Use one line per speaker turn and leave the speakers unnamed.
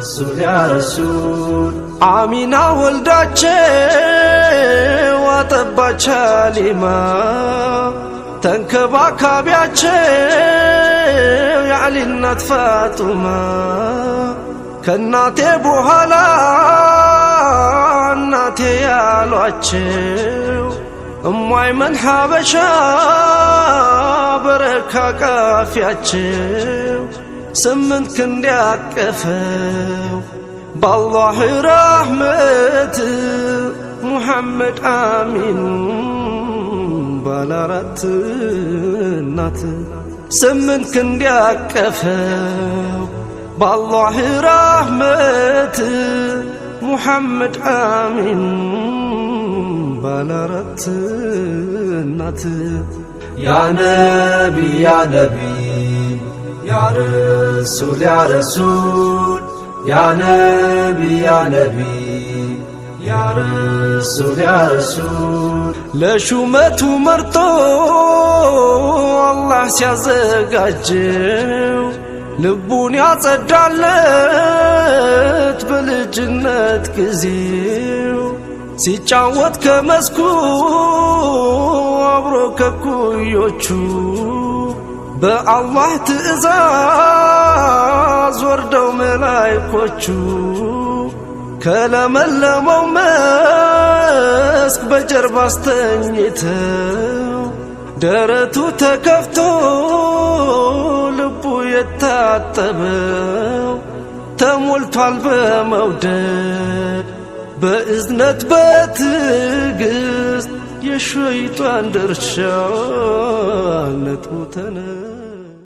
ረሱል ያ ረሱል አሚና ወልዳቸው አጠባች ሐሊማ ተንከባካቢያቸው የዓሊ እናት ፋጡማ ከናቴ በኋላ እናቴ ያሏቸው እማይመን ሐበሻ በረካ ቃፊያቸው ስምንት ክንድ ያቀፈው በአላህ ረሕመት ሙሐመድ አሚኑ ባለአራት እናት ስምንት ክንድ ያቀፈው በአላህ ረሕመት ሙሐመድ አሚኑ ባለአራት እናት ያ ነቢ ያ ነቢ ያ ረሱል ያ ረሱል ያ ነቢ ያ ነቢ ያ ረሱል ያ ረሱል ለሹመቱ መርጦ አላህ ሲያዘጋጀው ልቡን ያጸዳለት በልጅነት ጊዜው ሲጫወት ከመስኩ አብሮ ከኩዮቹ በአላህ ትእዛዝ ወርደው መላእክቶቹ ከለመለመው መስክ በጀርባ አስተኝተው ደረቱ ተከፍቶ ልቡ የታጠበው ተሞልቷል በመውደድ በእዝነት በትዕግስት የሸይጣን ድርሻ ነጥቦ ተነ